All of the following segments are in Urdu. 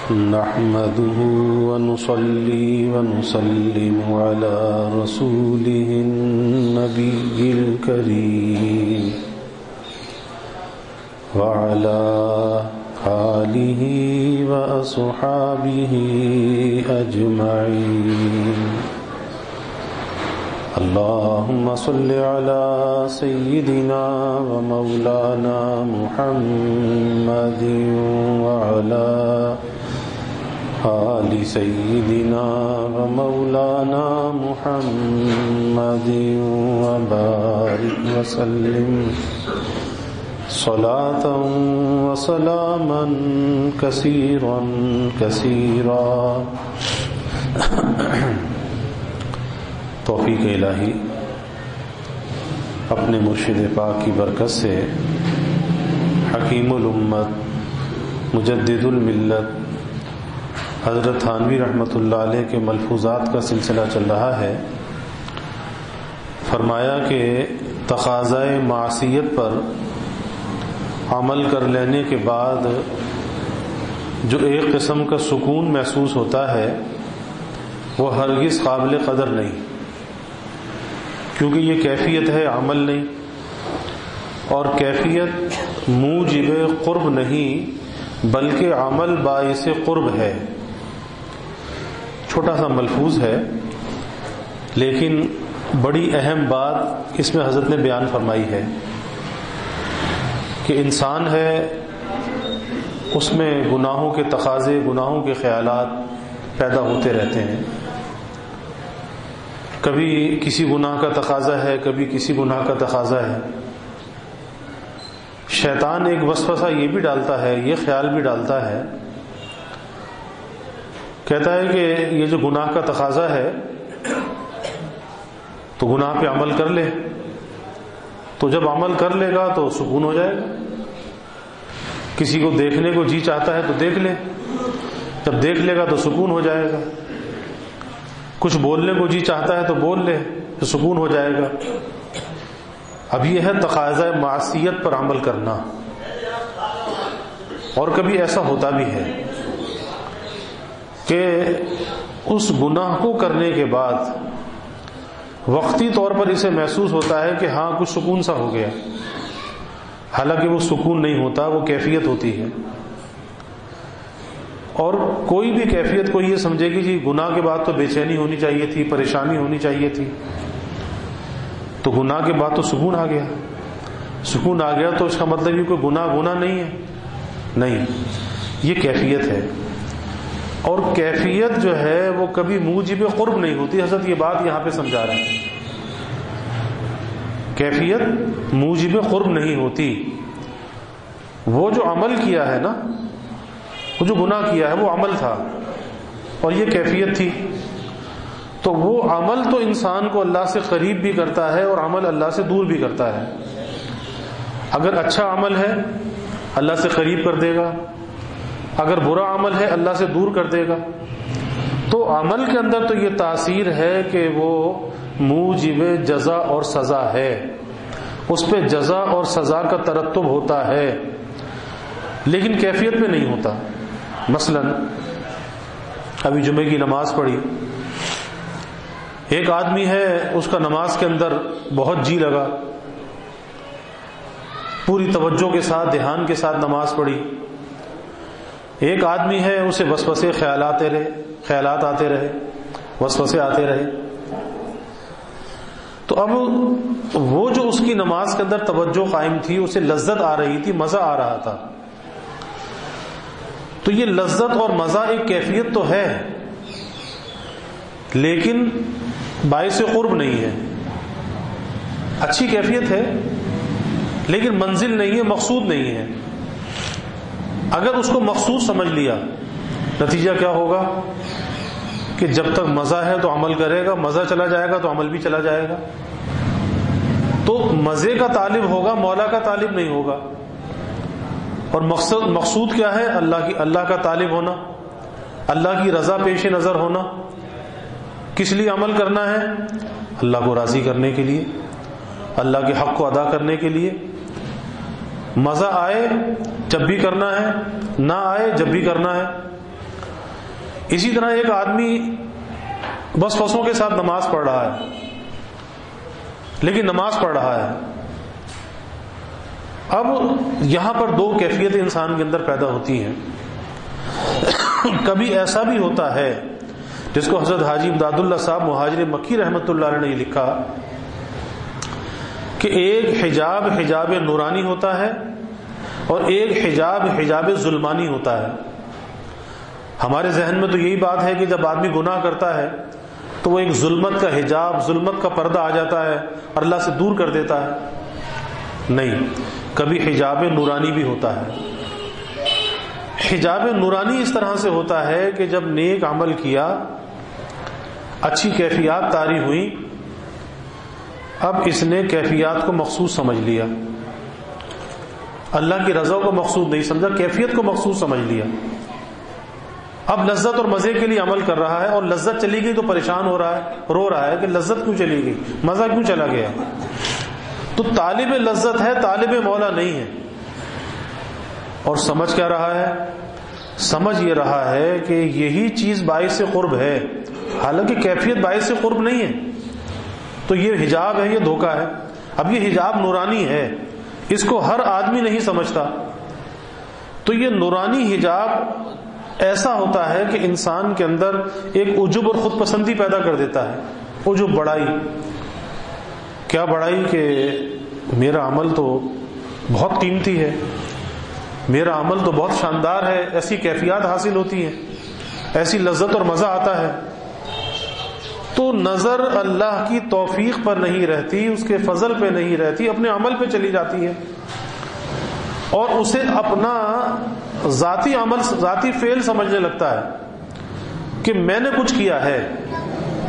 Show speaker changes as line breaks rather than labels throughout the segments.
نحمده ونصلي ونسلم على رسوله النبي الكريم وعلى آله وأصحابه أجمعين. اللهم صل على سيدنا ومولانا محمد وعلى آل سيدنا ومولانا محمد وبارك وسلم صلاة وسلاما كثيرا كثيرا. توفیق الہی اپنے مرشد پاک کی برکت سے حکیم الامت مجدد الملت حضرت تھانوی رحمۃ اللہ علیہ کے ملفوظات کا سلسلہ چل رہا ہے. فرمایا کہ تقاضائے معصیت پر عمل کر لینے کے بعد جو ایک قسم کا سکون محسوس ہوتا ہے وہ ہرگز قابل قدر نہیں، کیونکہ یہ کیفیت ہے، عمل نہیں، اور کیفیت موجب قرب نہیں بلکہ عمل باعث قرب ہے. چھوٹا سا ملفوظ ہے لیکن بڑی اہم بات اس میں حضرت نے بیان فرمائی ہے کہ انسان ہے، اس میں گناہوں کے تقاضے، گناہوں کے خیالات پیدا ہوتے رہتے ہیں. کبھی کسی گناہ کا تقاضا ہے، کبھی کسی گناہ کا تقاضا ہے. شیطان ایک وسوسہ یہ بھی ڈالتا ہے، یہ خیال بھی ڈالتا ہے، کہتا ہے کہ یہ جو گناہ کا تقاضا ہے تو گناہ پہ عمل کر لے، تو جب عمل کر لے گا تو سکون ہو جائے گا. کسی کو دیکھنے کو جی چاہتا ہے تو دیکھ لے، جب دیکھ لے گا تو سکون ہو جائے گا. کچھ بولنے کو جی چاہتا ہے تو بول لے تو سکون ہو جائے گا. اب یہ ہے تقاضۂ معصیت پر عمل کرنا. اور کبھی ایسا ہوتا بھی ہے کہ اس گناہ کو کرنے کے بعد وقتی طور پر اسے محسوس ہوتا ہے کہ ہاں کچھ سکون سا ہو گیا، حالانکہ وہ سکون نہیں ہوتا، وہ کیفیت ہوتی ہے. اور کوئی بھی کیفیت کو یہ سمجھے گی جی گناہ کے بعد تو بے چینی ہونی چاہیے تھی، پریشانی ہونی چاہیے تھی، تو گناہ کے بعد تو سکون آ گیا. سکون آ گیا تو اس کا مطلب یہ کوئی گناہ نہیں ہے، نہیں، یہ کیفیت ہے. اور کیفیت جو ہے وہ کبھی موجب قرب نہیں ہوتی. حضرت یہ بات یہاں پہ سمجھا رہے ہیں، کیفیت موجب قرب نہیں ہوتی. وہ جو عمل کیا ہے نا، وہ جو گناہ کیا ہے وہ عمل تھا اور یہ کیفیت تھی، تو وہ عمل تو انسان کو اللہ سے قریب بھی کرتا ہے اور عمل اللہ سے دور بھی کرتا ہے. اگر اچھا عمل ہے اللہ سے قریب کر دے گا، اگر برا عمل ہے اللہ سے دور کر دے گا. تو عمل کے اندر تو یہ تاثیر ہے کہ وہ موجب جزا اور سزا ہے، اس پہ جزا اور سزا کا ترتب ہوتا ہے، لیکن کیفیت پہ نہیں ہوتا. مثلا ابھی جمعے کی نماز پڑھی، ایک آدمی ہے اس کا نماز کے اندر بہت جی لگا، پوری توجہ کے ساتھ دھیان کے ساتھ نماز پڑھی. ایک آدمی ہے اسے وسوسے خیالات آتے رہے، وسوسے آتے رہے. تو اب وہ جو اس کی نماز کے اندر توجہ قائم تھی، اسے لذت آ رہی تھی، مزہ آ رہا تھا. تو یہ لذت اور مزہ ایک کیفیت تو ہے لیکن باعث قرب نہیں ہے. اچھی کیفیت ہے لیکن منزل نہیں ہے، مقصود نہیں ہے. اگر اس کو مقصود سمجھ لیا، نتیجہ کیا ہوگا کہ جب تک مزہ ہے تو عمل کرے گا، مزہ چلا جائے گا تو عمل بھی چلا جائے گا. تو مزے کا طالب ہوگا، مولا کا طالب نہیں ہوگا. اور مقصود کیا ہے؟ اللہ کا طالب ہونا، اللہ کی رضا پیش نظر ہونا. کس لیے عمل کرنا ہے؟ اللہ کو راضی کرنے کے لیے، اللہ کے حق کو ادا کرنے کے لیے. مزہ آئے جب بھی کرنا ہے، نہ آئے جب بھی کرنا ہے. اسی طرح ایک آدمی وسوسوں کے ساتھ نماز پڑھ رہا ہے، لیکن نماز پڑھ رہا ہے. اب یہاں پر دو کیفیتیں انسان کے اندر پیدا ہوتی ہیں. کبھی ایسا بھی ہوتا ہے جس کو حضرت حاجی امداد اللہ صاحب مہاجر مکی رحمۃ اللہ علیہ نے یہ لکھا کہ ایک حجاب نورانی ہوتا ہے اور ایک حجاب ظلمانی ہوتا ہے. ہمارے ذہن میں تو یہی بات ہے کہ جب آدمی گناہ کرتا ہے تو وہ ایک ظلمت کا حجاب، ظلمت کا پردہ آ جاتا ہے اور اللہ سے دور کر دیتا ہے. نہیں، کبھی حجاب نورانی بھی ہوتا ہے. حجاب نورانی اس طرح سے ہوتا ہے کہ جب نیک عمل کیا، اچھی کیفیات طاری ہوئی، اب اس نے کیفیات کو مقصود سمجھ لیا، اللہ کی رضا کو مقصود نہیں سمجھا، کیفیت کو مقصود سمجھ لیا. اب لذت اور مزے کے لیے عمل کر رہا ہے، اور لذت چلی گئی تو پریشان ہو رہا ہے، رو رہا ہے کہ لذت کیوں چلی گئی، مزہ کیوں چلا گیا. تو طالب لذت ہے، طالب مولا نہیں ہے. اور سمجھ کیا رہا ہے؟ سمجھ یہ رہا ہے کہ یہی چیز باعث قرب ہے، حالانکہ کیفیت باعث قرب نہیں ہے. تو یہ حجاب ہے، یہ دھوکہ ہے. اب یہ حجاب نورانی ہے، اس کو ہر آدمی نہیں سمجھتا. تو یہ نورانی حجاب ایسا ہوتا ہے کہ انسان کے اندر ایک عجب اور خود پسندی پیدا کر دیتا ہے. عجب، بڑائی. کیا بڑائی کہ میرا عمل تو بہت قیمتی ہے، میرا عمل تو بہت شاندار ہے، ایسی کیفیات حاصل ہوتی ہیں، ایسی لذت اور مزہ آتا ہے. تو نظر اللہ کی توفیق پر نہیں رہتی، اس کے فضل پہ نہیں رہتی، اپنے عمل پہ چلی جاتی ہے، اور اسے اپنا ذاتی عمل، ذاتی فعل سمجھنے لگتا ہے کہ میں نے کچھ کیا ہے،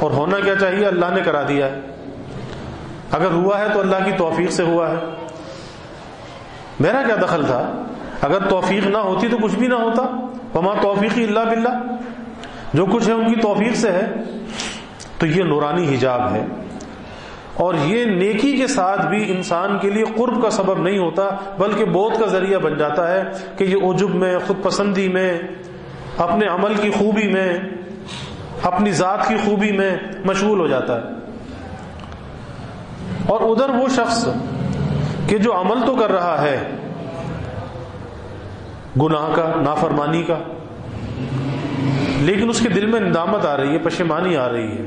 اور ہونا کیا چاہیے، اللہ نے کرا دیا ہے. اگر ہوا ہے تو اللہ کی توفیق سے ہوا ہے، میرا کیا دخل تھا. اگر توفیق نہ ہوتی تو کچھ بھی نہ ہوتا. وما توفیقی الا باللہ، جو کچھ ہے ان کی توفیق سے ہے. تو یہ نورانی حجاب ہے، اور یہ نیکی کے ساتھ بھی انسان کے لیے قرب کا سبب نہیں ہوتا، بلکہ بہت کا ذریعہ بن جاتا ہے کہ یہ عجب میں، خود پسندی میں، اپنے عمل کی خوبی میں، اپنی ذات کی خوبی میں مشغول ہو جاتا ہے. اور ادھر وہ شخص کہ جو عمل تو کر رہا ہے گناہ کا، نافرمانی کا، لیکن اس کے دل میں ندامت آ رہی ہے، پشیمانی آ رہی ہے.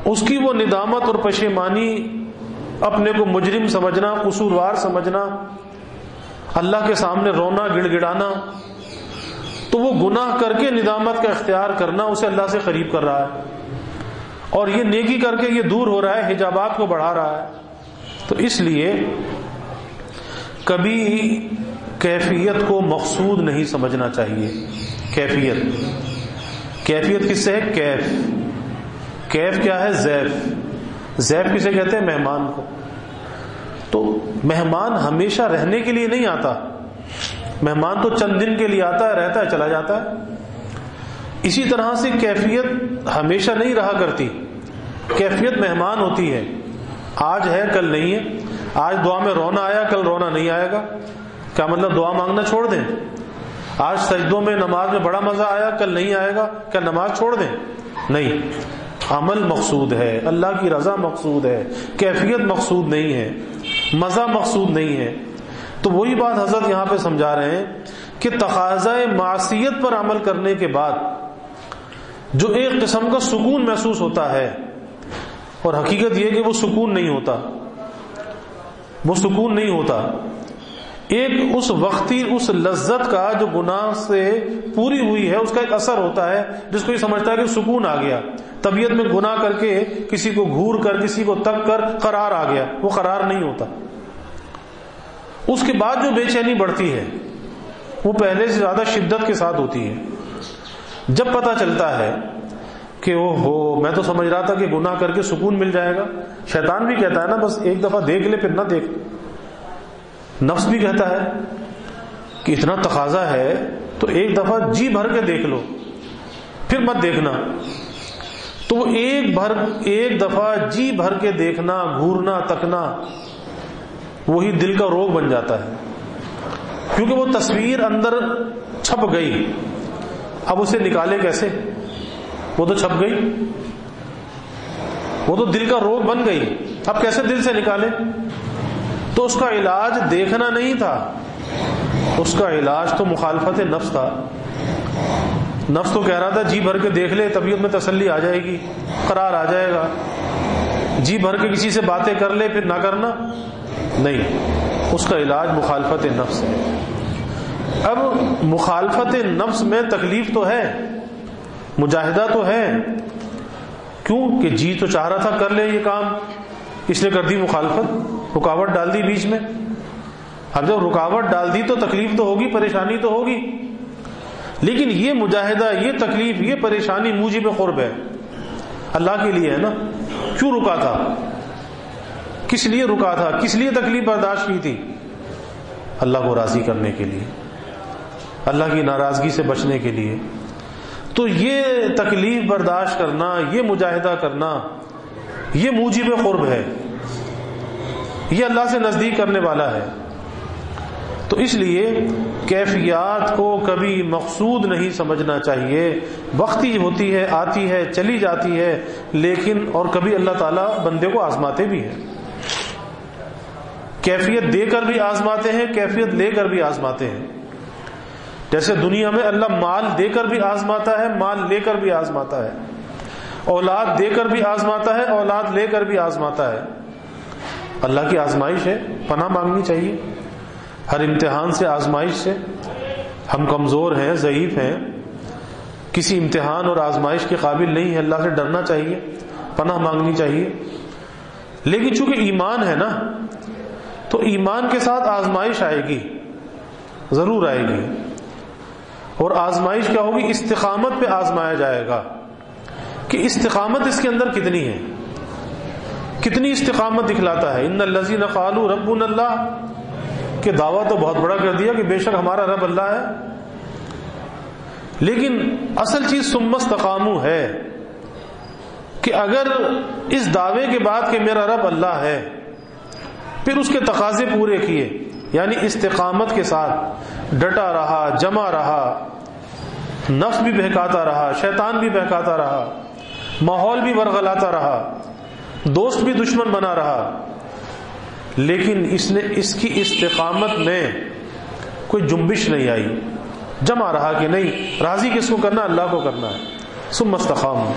اس کی وہ ندامت اور پشیمانی، اپنے کو مجرم سمجھنا، قصوروار سمجھنا، اللہ کے سامنے رونا، گڑ گڑانا، تو وہ گناہ کر کے ندامت کا اختیار کرنا اسے اللہ سے قریب کر رہا ہے، اور یہ نیکی کر کے یہ دور ہو رہا ہے، حجابات کو بڑھا رہا ہے. تو اس لیے کبھی کیفیت کو مقصود نہیں سمجھنا چاہیے. کیفیت کس سے ہے؟ کیف کیا ہے؟ ضیف کسے کہتے ہیں؟ مہمان کو. تو مہمان ہمیشہ رہنے کے لیے نہیں آتا، مہمان تو چند دن کے لیے آتا ہے، رہتا ہے، چلا جاتا ہے. اسی طرح سے کیفیت ہمیشہ نہیں رہا کرتی. کیفیت مہمان ہوتی ہے، آج ہے کل نہیں ہے. آج دعا میں رونا آیا، کل رونا نہیں آئے گا. کیا مطلب دعا مانگنا چھوڑ دیں؟ آج سجدوں میں، نماز میں بڑا مزہ آیا، کل نہیں آئے گا، کیا نماز چھوڑ دیں؟ نہیں. عمل مقصود ہے، اللہ کی رضا مقصود ہے، کیفیت مقصود نہیں ہے، مزہ مقصود نہیں ہے. تو وہی بات حضرت یہاں پہ سمجھا رہے ہیں کہ تقاضۂ معصیت پر عمل کرنے کے بعد جو ایک قسم کا سکون محسوس ہوتا ہے، اور حقیقت یہ کہ وہ سکون نہیں ہوتا، وہ سکون نہیں ہوتا. ایک اس وقتی اس لذت کا جو گناہ سے پوری ہوئی ہے، اس کا ایک اثر ہوتا ہے جس کو یہ سمجھتا ہے کہ سکون آ گیا. طبیعت میں گناہ کر کے کسی کو گھور کر، کسی کو تک کر قرار آ گیا، وہ قرار نہیں ہوتا. اس کے بعد جو بے چینی بڑھتی ہے وہ پہلے سے زیادہ شدت کے ساتھ ہوتی ہے. جب پتہ چلتا ہے کہ میں تو سمجھ رہا تھا کہ گناہ کر کے سکون مل جائے گا. شیطان بھی کہتا ہے نا، بس ایک دفعہ دیکھ لے پھر نہ دیکھ. نفس بھی کہتا ہے کہ اتنا تقاضا ہے تو ایک دفعہ جی بھر کے دیکھ لو، پھر مت دیکھنا. تو وہ ایک دفعہ جی بھر کے دیکھنا، گھورنا، تکنا، وہی دل کا روگ بن جاتا ہے، کیونکہ وہ تصویر اندر چھپ گئی. اب اسے نکالے کیسے؟ وہ تو چھپ گئی، وہ تو دل کا روگ بن گئی، اب کیسے دل سے نکالے؟ تو اس کا علاج دیکھنا نہیں تھا، اس کا علاج تو مخالفت نفس تھا۔ نفس تو کہہ رہا تھا جی بھر کے دیکھ لے، طبیعت میں تسلی آ جائے گی، قرار آ جائے گا، جی بھر کے کسی سے باتیں کر لے پھر نہ کرنا، نہیں، اس کا علاج مخالفت نفس ہے۔ اب مخالفت نفس میں تکلیف تو ہے، مجاہدہ تو ہے، کیوں کہ جی تو چاہ رہا تھا کر لے یہ کام، اس نے کر دی مخالفت، رکاوٹ ڈال دی بیچ میں۔ اب جب رکاوٹ ڈال دی تو تکلیف تو ہوگی، پریشانی تو ہوگی، لیکن یہ مجاہدہ، یہ تکلیف، یہ پریشانی موجب قرب ہے، اللہ کے لیے ہے نا۔ کیوں رکا تھا؟ کس لیے رکا تھا؟ کس لیے تکلیف برداشت کی تھی؟ اللہ کو راضی کرنے کے لیے، اللہ کی ناراضگی سے بچنے کے لیے۔ تو یہ تکلیف برداشت کرنا، یہ مجاہدہ کرنا، یہ موجب قرب ہے، یہ اللہ سے نزدیک کرنے والا ہے۔ تو اس لیے کیفیات کو کبھی مقصود نہیں سمجھنا چاہیے، وقتی ہوتی ہے، آتی ہے، چلی جاتی ہے، لیکن اور کبھی اللہ تعالیٰ بندے کو آزماتے بھی ہیں، کیفیت دے کر بھی آزماتے ہیں، کیفیت لے کر بھی آزماتے ہیں۔ جیسے دنیا میں اللہ مال دے کر بھی آزماتا ہے، مال لے کر بھی آزماتا ہے، اولاد دے کر بھی آزماتا ہے، اولاد لے کر بھی آزماتا ہے۔ اللہ کی آزمائش ہے، پناہ مانگنی چاہیے ہر امتحان سے، آزمائش سے۔ ہم کمزور ہیں، ضعیف ہیں، کسی امتحان اور آزمائش کے قابل نہیں ہے، اللہ سے ڈرنا چاہیے، پناہ مانگنی چاہیے۔ لیکن چونکہ ایمان ہے نا، تو ایمان کے ساتھ آزمائش آئے گی، ضرور آئے گی، اور آزمائش کیا ہوگی؟ استقامت پہ آزمایا جائے گا کہ استقامت اس کے اندر کتنی ہے، کتنی استقامت دکھلاتا ہے۔ ان الذین قالوا ربنا اللہ، کہ دعویٰ تو بہت بڑا کر دیا کہ بے شک ہمارا رب اللہ ہے، لیکن اصل چیز ثم استقاموا ہے کہ اگر اس دعوے کے بعد کہ میرا رب اللہ ہے، پھر اس کے تقاضے پورے کیے، یعنی استقامت کے ساتھ ڈٹا رہا، جمع رہا، نفس بھی بہکاتا رہا، شیطان بھی بہکاتا رہا، ماحول بھی ورغلاتا رہا، دوست بھی دشمن بنا رہا، لیکن اس کی استقامت میں کوئی جنبش نہیں آئی، جمع رہا کہ نہیں، راضی کس کو کرنا؟ اللہ کو کرنا ہے۔ ثم استقاموا۔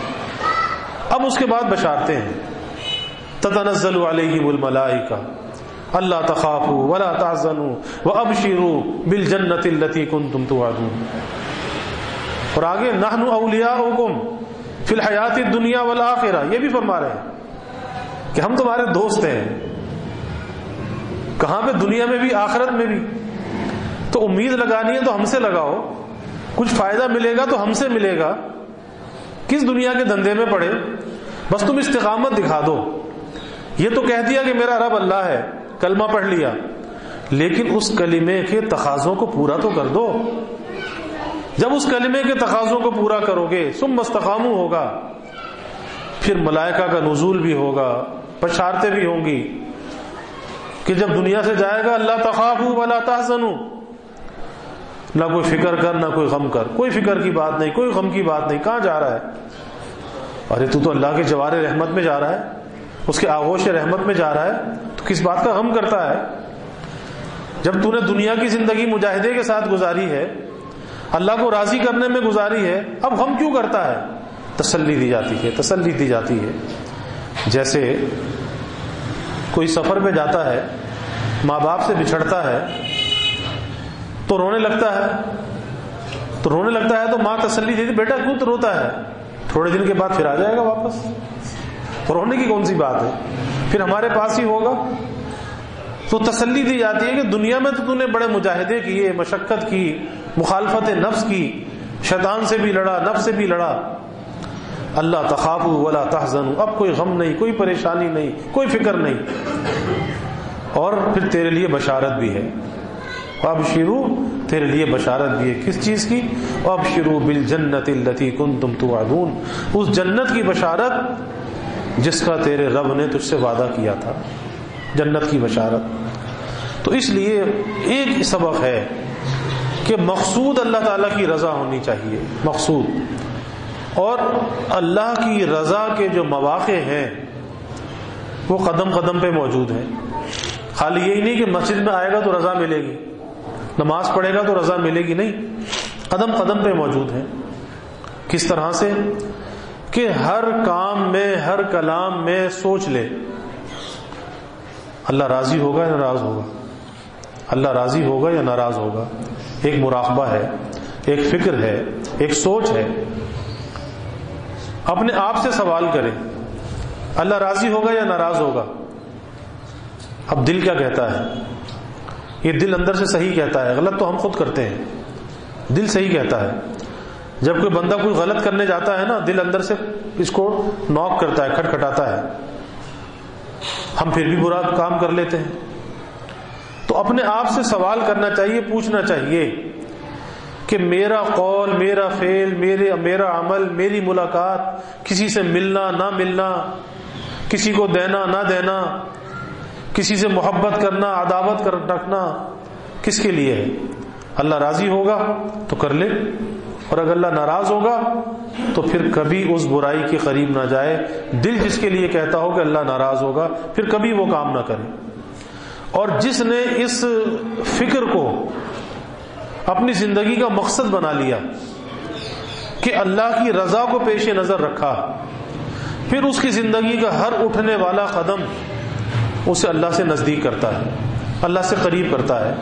اب اس کے بعد بشارتیں ہیں، تتنزل علیہم الملائکہ اللہ تخافوا ولا تحزنوا وابشروا بالجنۃ التي كنتم توعدون۔ اور آگے نحن اولیاؤکم فی الحیات الدنیا والآخرہ، یہ بھی فرما رہے ہیں کہ ہم تمہارے دوست ہیں، کہاں پہ؟ دنیا میں بھی، آخرت میں بھی۔ تو امید لگانی ہے تو ہم سے لگاؤ، کچھ فائدہ ملے گا تو ہم سے ملے گا، کس دنیا کے دندے میں پڑے؟ بس تم استقامت دکھا دو۔ یہ تو کہہ دیا کہ میرا رب اللہ ہے، کلمہ پڑھ لیا، لیکن اس کلمے کے تقاضوں کو پورا تو کر دو۔ جب اس کلمے کے تقاضوں کو پورا کرو گے، ثم استقاموا ہوگا، پھر ملائکہ کا نزول بھی ہوگا، بشارتیں بھی ہوں گی کہ جب دنیا سے جائے گا اللہ تخافوا ولا تحزنوا، نہ کوئی فکر کر، نہ کوئی غم کر، کوئی فکر کی بات نہیں، کوئی غم کی بات نہیں۔ کہاں جا رہا ہے؟ ارے تو اللہ کے جوار رحمت میں جا رہا ہے، اس کے آغوش رحمت میں جا رہا ہے، تو کس بات کا غم کرتا ہے؟ جب تو نے دنیا کی زندگی مجاہدے کے ساتھ گزاری ہے، اللہ کو راضی کرنے میں گزاری ہے، اب غم کیوں کرتا ہے؟ تسلی دی جاتی ہے، تسلی دی جاتی ہے۔ جیسے کوئی سفر پہ جاتا ہے، ماں باپ سے بچھڑتا ہے تو رونے لگتا ہے، تو ماں تسلی دیتی، بیٹا کیوں تو روتا ہے؟ تھوڑے دن کے بعد پھر آ جائے گا واپس، رونے کی کون سی بات ہے، پھر ہمارے پاس ہی ہوگا۔ تو تسلی دی جاتی ہے کہ دنیا میں تو نے بڑے مجاہدے کیے، مشقت کی، مخالفت نفس کی، شیطان سے بھی لڑا، نفس سے بھی لڑا، اللہ تخافوا ولا تحزنوا، اب کوئی غم نہیں، کوئی پریشانی نہیں، کوئی فکر نہیں۔ اور پھر تیرے لیے بشارت بھی ہے، وابشروا، تیرے لیے بشارت بھی ہے، کس چیز کی؟ وابشروا بالجنۃ التي كنتم توعدون، اس جنت کی بشارت جس کا تیرے رب نے تجھ سے وعدہ کیا تھا، جنت کی بشارت۔ تو اس لیے ایک سبق ہے کہ مقصود اللہ تعالیٰ کی رضا ہونی چاہیے، مقصود، اور اللہ کی رضا کے جو مواقع ہیں وہ قدم قدم پہ موجود ہیں۔ خالی یہی نہیں کہ مسجد میں آئے گا تو رضا ملے گی، نماز پڑھے گا تو رضا ملے گی، نہیں، قدم قدم پہ موجود ہیں۔ کس طرح سے؟ کہ ہر کام میں، ہر کلام میں سوچ لے اللہ راضی ہوگا یا ناراض ہوگا، اللہ راضی ہوگا یا ناراض ہوگا۔ ایک مراقبہ ہے، ایک فکر ہے، ایک سوچ ہے۔ اپنے آپ سے سوال کریں اللہ راضی ہوگا یا ناراض ہوگا۔ اب دل کیا کہتا ہے؟ یہ دل اندر سے صحیح کہتا ہے، غلط تو ہم خود کرتے ہیں، دل صحیح کہتا ہے۔ جب کوئی بندہ کوئی غلط کرنے جاتا ہے نا، دل اندر سے اس کو نوک کرتا ہے، کھٹکھٹاتا ہے، ہم پھر بھی برا کام کر لیتے ہیں۔ تو اپنے آپ سے سوال کرنا چاہیے، پوچھنا چاہیے کہ میرا قول، میرا فعل، میرا عمل، میری ملاقات، کسی سے ملنا نہ ملنا، کسی کو دینا نہ دینا، کسی سے محبت کرنا، عداوت رکھنا، کس کے لیے ہے؟ اللہ راضی ہوگا تو کر لے، اور اگر اللہ ناراض ہوگا تو پھر کبھی اس برائی کے قریب نہ جائے۔ دل جس کے لیے کہتا ہو کہ اللہ ناراض ہوگا، پھر کبھی وہ کام نہ کرے۔ اور جس نے اس فکر کو اپنی زندگی کا مقصد بنا لیا کہ اللہ کی رضا کو پیش نظر رکھا، پھر اس کی زندگی کا ہر اٹھنے والا قدم اسے اللہ سے نزدیک کرتا ہے، اللہ سے قریب کرتا ہے،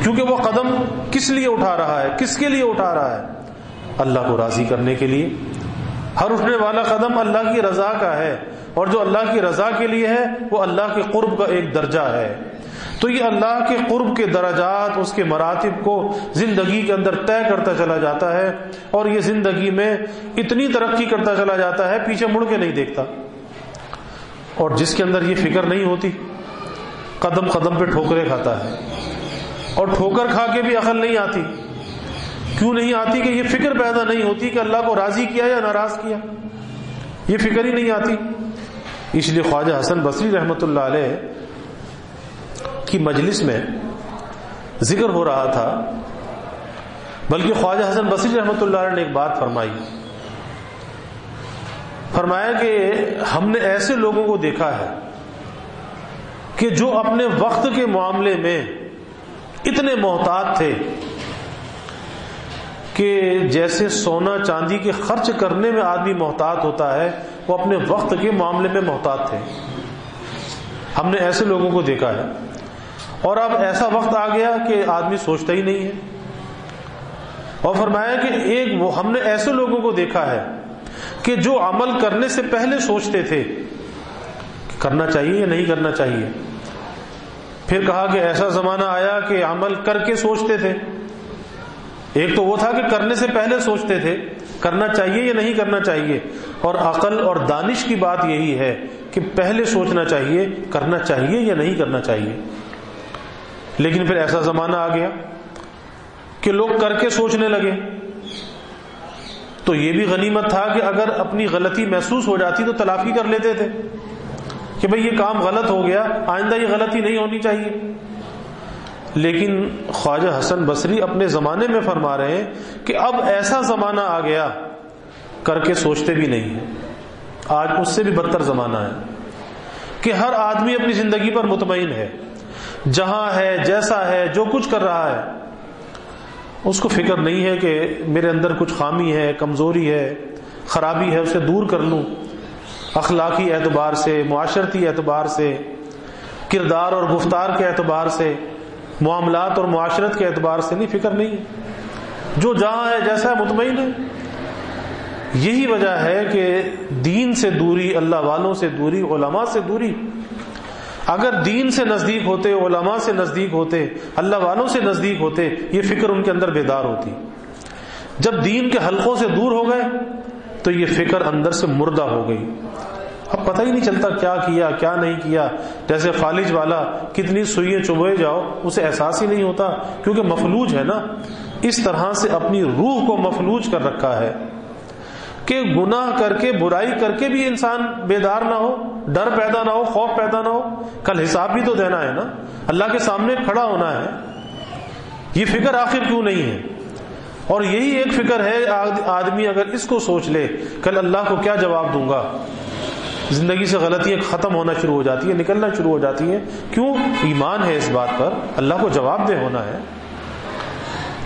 کیونکہ وہ قدم کس لیے اٹھا رہا ہے، کس کے لیے اٹھا رہا ہے؟ اللہ کو راضی کرنے کے لیے۔ ہر اٹھنے والا قدم اللہ کی رضا کا ہے، اور جو اللہ کی رضا کے لیے ہے وہ اللہ کے قرب کا ایک درجہ ہے۔ تو یہ اللہ کے قرب کے درجات، اس کے مراتب کو زندگی کے اندر طے کرتا چلا جاتا ہے، اور یہ زندگی میں اتنی ترقی کرتا چلا جاتا ہے پیچھے مڑ کے نہیں دیکھتا۔ اور جس کے اندر یہ فکر نہیں ہوتی، قدم قدم پہ ٹھوکریں کھاتا ہے، اور ٹھوکر کھا کے بھی عقل نہیں آتی۔ کیوں نہیں آتی؟ کہ یہ فکر پیدا نہیں ہوتی کہ اللہ کو راضی کیا یا ناراض کیا، یہ فکر ہی نہیں آتی۔ اس لیے خواجہ حسن بصری رحمۃ اللہ علیہ کی مجلس میں ذکر ہو رہا تھا، بلکہ خواجہ حسن بصری رحمۃ اللہ علیہ نے ایک بات فرمایا کہ ہم نے ایسے لوگوں کو دیکھا ہے کہ جو اپنے وقت کے معاملے میں اتنے محتاط تھے کہ جیسے سونا چاندی کے خرچ کرنے میں آدمی محتاط ہوتا ہے، وہ اپنے وقت کے معاملے میں محتاط تھے۔ ہم نے ایسے لوگوں کو دیکھا ہے، اور اب ایسا وقت آ گیا کہ آدمی سوچتا ہی نہیں ہے۔ اور فرمایا کہ ہم نے ایسے لوگوں کو دیکھا ہے کہ جو عمل کرنے سے پہلے سوچتے تھے کہ کرنا چاہیے یا نہیں کرنا چاہیے۔ پھر کہا کہ ایسا زمانہ آیا کہ عمل کر کے سوچتے تھے۔ ایک تو وہ تھا کہ کرنے سے پہلے سوچتے تھے کرنا چاہیے یا نہیں کرنا چاہیے، اور عقل اور دانش کی بات یہی ہے کہ پہلے سوچنا چاہیے کرنا چاہیے یا نہیں کرنا چاہیے۔ لیکن پھر ایسا زمانہ آ گیا کہ لوگ کر کے سوچنے لگے، تو یہ بھی غنیمت تھا کہ اگر اپنی غلطی محسوس ہو جاتی تو تلافی کر لیتے تھے کہ بھئی یہ کام غلط ہو گیا، آئندہ یہ غلطی نہیں ہونی چاہیے۔ لیکن خواجہ حسن بصری اپنے زمانے میں فرما رہے ہیں کہ اب ایسا زمانہ آ گیا کر کے سوچتے بھی نہیں ہیں۔ آج اس سے بھی بدتر زمانہ ہے کہ ہر آدمی اپنی زندگی پر مطمئن ہے، جہاں ہے، جیسا ہے، جو کچھ کر رہا ہے، اس کو فکر نہیں ہے کہ میرے اندر کچھ خامی ہے، کمزوری ہے، خرابی ہے، اسے دور کر لوں۔ اخلاقی اعتبار سے، معاشرتی اعتبار سے، کردار اور گفتار کے اعتبار سے، معاملات اور معاشرت کے اعتبار سے نہیں، فکر نہیں ہے، جو جہاں ہے جیسا ہے مطمئن ہے۔ یہی وجہ ہے کہ دین سے دوری، اللہ والوں سے دوری، علماء سے دوری۔ اگر دین سے نزدیک ہوتے، علماء سے نزدیک ہوتے، اللہ والوں سے نزدیک ہوتے، یہ فکر ان کے اندر بیدار ہوتی۔ جب دین کے حلقوں سے دور ہو گئے تو یہ فکر اندر سے مردہ ہو گئی۔ اب پتہ ہی نہیں چلتا کیا کیا کیا نہیں کیا، جیسے فالج والا کتنی سوئیاں چبھوئے جاؤ اسے احساس ہی نہیں ہوتا، کیونکہ مفلوج ہے نا۔ اس طرح سے اپنی روح کو مفلوج کر رکھا ہے کہ گناہ کر کے، برائی کر کے بھی انسان بیدار نہ ہو، ڈر پیدا نہ ہو، خوف پیدا نہ ہو۔ کل حساب بھی تو دینا ہے نا، اللہ کے سامنے کھڑا ہونا ہے۔ یہ فکر آخر کیوں نہیں ہے؟ اور یہی ایک فکر ہے، آدمی اگر اس کو سوچ لے کل اللہ کو کیا جواب دوں گا، زندگی سے غلطیاں ختم ہونا شروع ہو جاتی ہیں، نکلنا شروع ہو جاتی ہیں. کیوں؟ ایمان ہے اس بات پر اللہ کو جواب دہ ہونا ہے.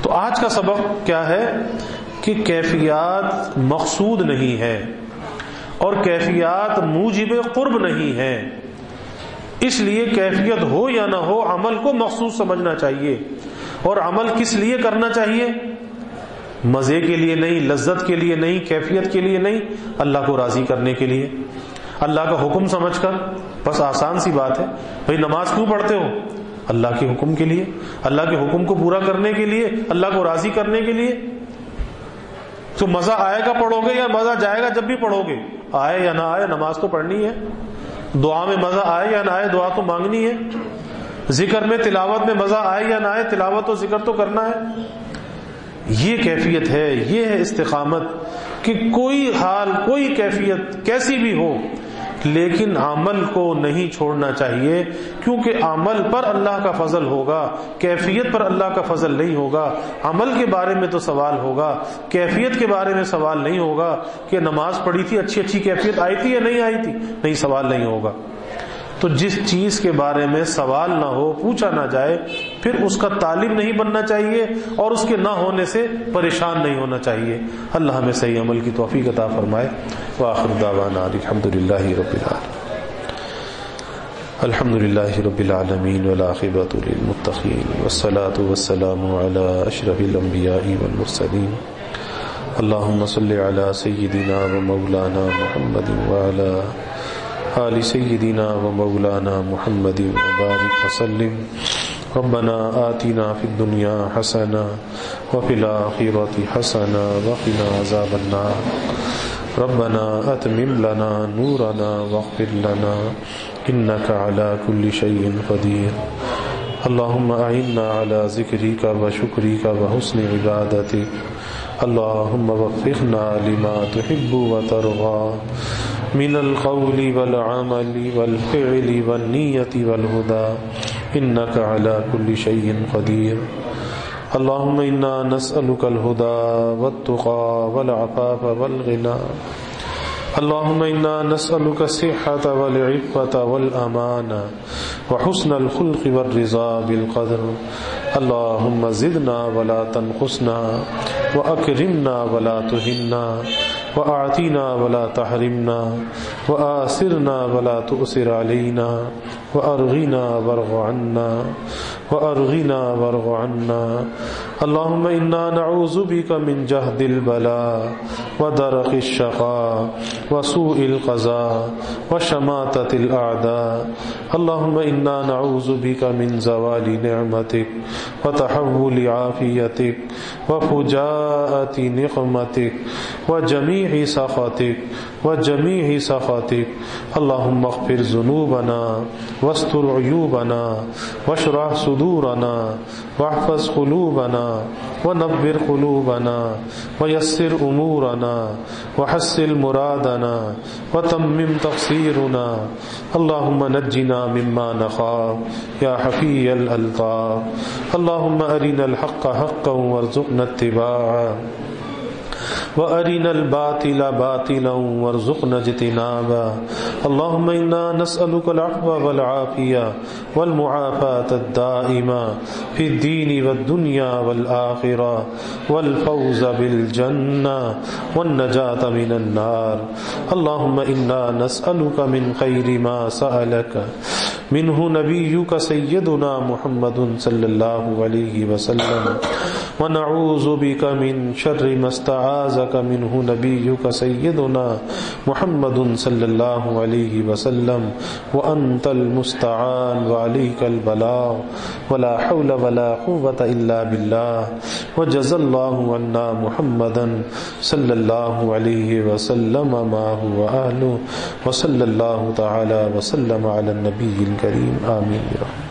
تو آج کا سبق کیا ہے کہ کیفیات مقصود نہیں ہے اور کیفیات موجب قرب نہیں ہے. اس لیے کیفیت ہو یا نہ ہو عمل کو مخصوص سمجھنا چاہیے. اور عمل کس لیے کرنا چاہیے؟ مزے کے لیے نہیں، لذت کے لیے نہیں، کیفیت کے لیے نہیں، اللہ کو راضی کرنے کے لیے، اللہ کا حکم سمجھ کر. بس آسان سی بات ہے. بھئی نماز کیوں پڑھتے ہو؟ اللہ کے حکم کے لیے، اللہ کے حکم کو پورا کرنے کے لیے، اللہ کو راضی کرنے کے لیے. تو مزہ آئے گا پڑھو گے یا مزہ جائے گا جب بھی پڑھو گے؟ آئے یا نہ آئے نماز تو پڑھنی ہے. دعا میں مزہ آئے یا نہ آئے دعا تو مانگنی ہے. ذکر میں، تلاوت میں مزہ آئے یا نہ آئے تلاوت و ذکر تو کرنا ہے. یہ کیفیت ہے، یہ ہے استقامت کہ کوئی حال، کوئی کیفیت کیسی بھی ہو لیکن عمل کو نہیں چھوڑنا چاہیے، کیونکہ عمل پر اللہ کا فضل ہوگا، کیفیت پر اللہ کا فضل نہیں ہوگا. عمل کے بارے میں تو سوال ہوگا، کیفیت کے بارے میں سوال نہیں ہوگا کہ نماز پڑھی تھی اچھی کیفیت آئی تھی یا نہیں آئی تھی، نہیں، سوال نہیں ہوگا. تو جس چیز کے بارے میں سوال نہ ہو، پوچھا نہ جائے، پھر اس کا طالب نہیں بننا چاہیے اور اس کے نہ ہونے سے پریشان نہیں ہونا چاہیے. اللہ ہمیں صحیح عمل کی توفیق عطا فرمائے. وآخر دعوانا الحمدللہ رب العالمین. الحمدللہ رب العالمین والعاقبۃ للمتقین والصلاة والسلام علی اشرف الانبیاء والمرسلین. اللہم صل علی سیدنا و مولانا محمد وعلی آل سیدنا و مولانا محمد وبارک وسلم. ربنا آتنا فی الدنیا حسنہ وفی الآخرۃ حسنہ وقنا عذاب النار. ربنا اتمم لنا نورنا واغفر لنا انک علی کل شیء قدیر. اللہم اعنا علی ذکرک و شکرک و حسن عبادتک. اللہم وفقنا لما تحب و ترضى من القول والعمل والفعل والنیت والہدى انک علی کل شیء قدیر. اللہم انا نسألک الہدى والتقى والعفاف والغنى. اللہم انا نسألک الصحة والعفة والأمان وحسن الخلق والرضا بالقدر. اللہم زدنا ولا تنقصنا وأكرمنا ولا تهنا وأعطنا ولا تحرمنا وآثرنا ولا تؤثر علينا وأرغنا وارغ عنا وأرغنا وارغ عنا. اللهم إنا نعوذ بك من جهد البلاء ودرك الشقاء وسوء القضاء وشماتة الأعداء. اللهم إنا نعوذ بك من زوال نعمتك وتحول عافيتك وفجاءة نقمتك وجميع سخطك. اللهم اغفر ذنوبنا واستر عيوبنا واشرح صدورنا واحفظ قلوبنا ونبر قلوبنا ويسر أمورنا وحسن مرادنا وتمم تقصيرنا. اللهم نجنا مما نخاف يا حفي الألطاف. اللهم أرنا الحق حقا وارزقنا اتباعه وأرنا الباطل باطلا وارزقنا اجتنابا. اللهم إنا نسألك العفو والعافية والمعافاة الدائمة في الدين والدنيا والآخرة والفوز بالجنة والنجاة من النار. اللهم إنا نسألك من خير ما سألك منه نبيك سيدنا محمد صلى الله عليه وسلم ونعوذ بك من شر ما استعاذك منه نبيك سيدنا محمد صلى الله عليه وسلم وأنت المستعان وعليك البلاغ ولا حول ولا قوة إلا بالله. وجزى الله عنا محمدا صلى الله عليه وسلم ما هو أهله وصلى الله تعالى وسلم على النبي الكريم. آمين.